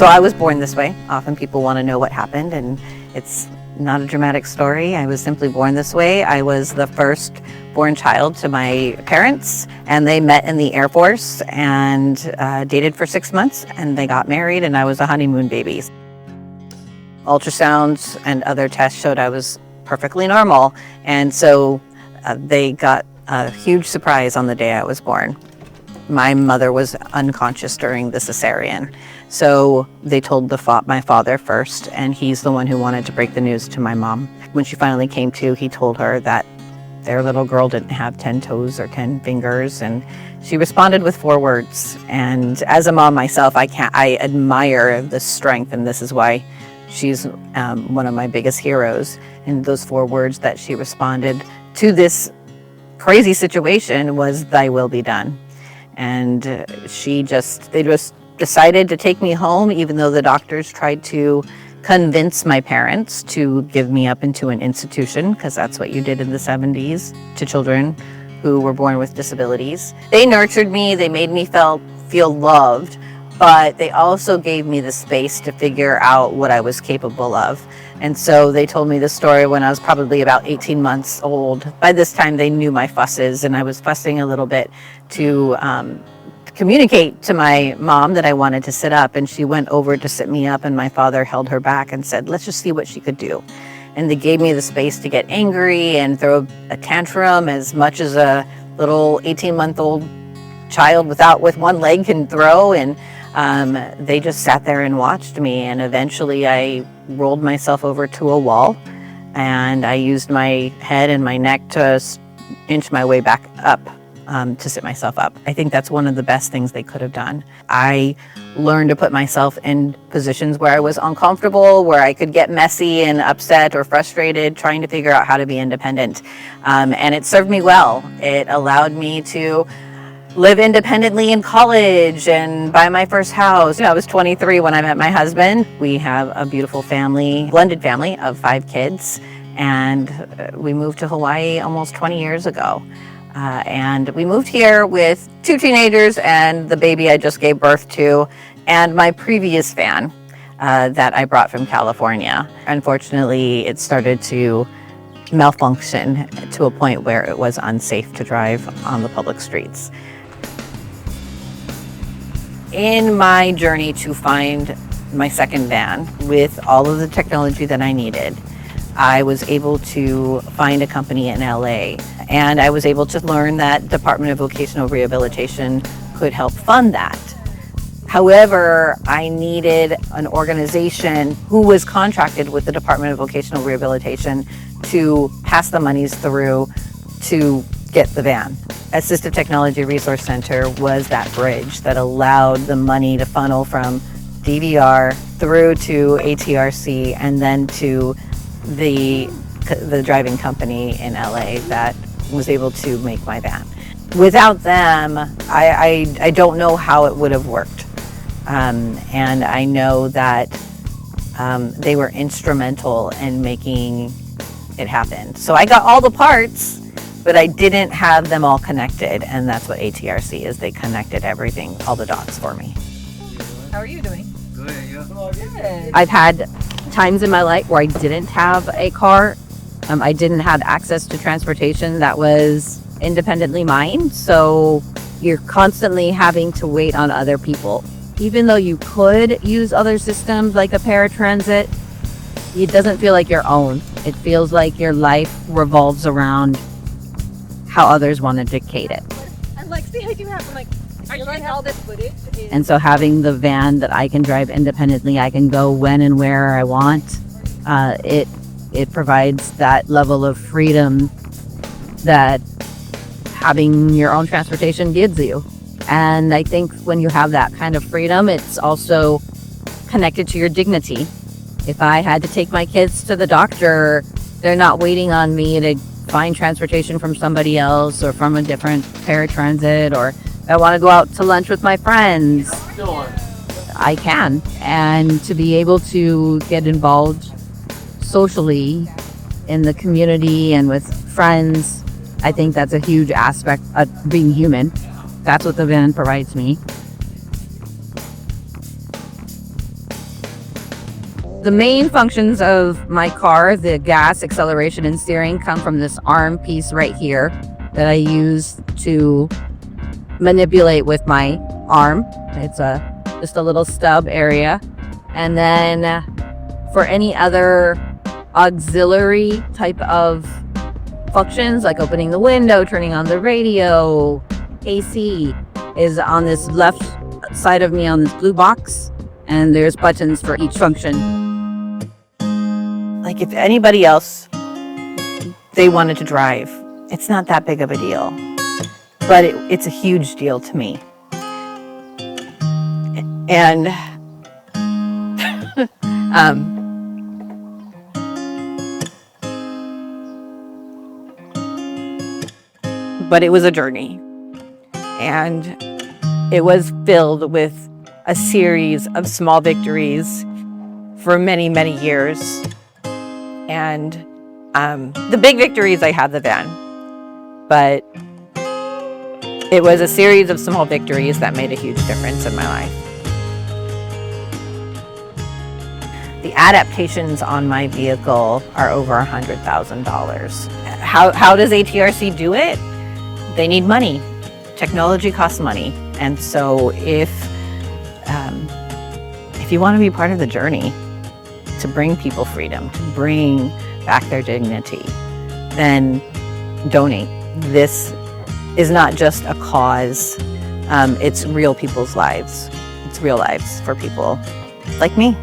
So I was born this way. Often people want to know what happened, and it's not a dramatic story. I was simply born this way. I was the first born child to my parents, and they met in the Air Force and dated for 6 months, and they got married, and I was a honeymoon baby. Ultrasounds and other tests showed I was perfectly normal, and so they got a huge surprise on the day I was born. My mother was unconscious during the cesarean, so they told my father first, and he's the one who wanted to break the news to my mom. When she finally came to, he told her that their little girl didn't have 10 toes or 10 fingers, and she responded with 4 words. And as a mom myself, I admire the strength, and this is why she's one of my biggest heroes. And those 4 words that she responded to this crazy situation was, "Thy will be done." And they just decided to take me home, even though the doctors tried to convince my parents to give me up into an institution, because that's what you did in the 70s to children who were born with disabilities. They nurtured me, they made me feel loved, but they also gave me the space to figure out what I was capable of. And so they told me the story when I was probably about 18 months old. By this time they knew my fusses, and I was fussing a little bit to communicate to my mom that I wanted to sit up, and she went over to sit me up, and my father held her back and said, "Let's just see what she could do." And they gave me the space to get angry and throw a tantrum as much as a little 18-month-old child with one leg can throw. And they just sat there and watched me, and eventually I rolled myself over to a wall, and I used my head and my neck to inch my way back up to sit myself up. I think that's one of the best things they could have done. I learned to put myself in positions where I was uncomfortable, where I could get messy and upset or frustrated, trying to figure out how to be independent. And it served me well. It allowed me to live independently in college and buy my first house. I was 23 when I met my husband. We have a beautiful family, blended family of 5 kids, and we moved to Hawaii almost 20 years ago. And we moved here with 2 teenagers and the baby I just gave birth to, and my previous van that I brought from California. Unfortunately, it started to malfunction to a point where it was unsafe to drive on the public streets. In my journey to find my second van with all of the technology that I needed, I was able to find a company in LA, and I was able to learn that Department of Vocational Rehabilitation could help fund that. However, I needed an organization who was contracted with the Department of Vocational Rehabilitation to pass the monies through to get the van. Assistive Technology Resource Center was that bridge that allowed the money to funnel from DVR through to ATRC and then to the driving company in LA that was able to make my van. Without them, I don't know how it would have worked. And I know that they were instrumental in making it happen. So I got all the parts, but I didn't have them all connected, and that's what ATRC is. They connected everything, all the dots for me. How are you doing? Good, yeah. Good. I've had times in my life where I didn't have a car. I didn't have access to transportation that was independently mine, so you're constantly having to wait on other people. Even though you could use other systems like a paratransit, it doesn't feel like your own. It feels like your life revolves around how others want to dictate it. And like, see how you have like, are you like all this footage? And so having the van that I can drive independently, I can go when and where I want. It provides that level of freedom that having your own transportation gives you. And I think when you have that kind of freedom, it's also connected to your dignity. If I had to take my kids to the doctor, they're not waiting on me to find transportation from somebody else or from a different paratransit, or if I want to go out to lunch with my friends, I can. And to be able to get involved socially in the community and with friends, I think that's a huge aspect of being human. That's what the van provides me. The main functions of my car, the gas, acceleration, and steering, come from this arm piece right here that I use to manipulate with my arm. It's just a little stub area. And then for any other auxiliary type of functions, like opening the window, turning on the radio, AC, is on this left side of me on this blue box. And there's buttons for each function. Like if anybody else, they wanted to drive, it's not that big of a deal, but it's a huge deal to me. And but it was a journey, and it was filled with a series of small victories for many, many years. And the big victories, I had the van, but it was a series of small victories that made a huge difference in my life. The adaptations on my vehicle are over $100,000. How does ATRC do it? They need money. Technology costs money. And so if you want to be part of the journey to bring people freedom, to bring back their dignity, then donate. This is not just a cause, it's real people's lives. It's real lives for people like me.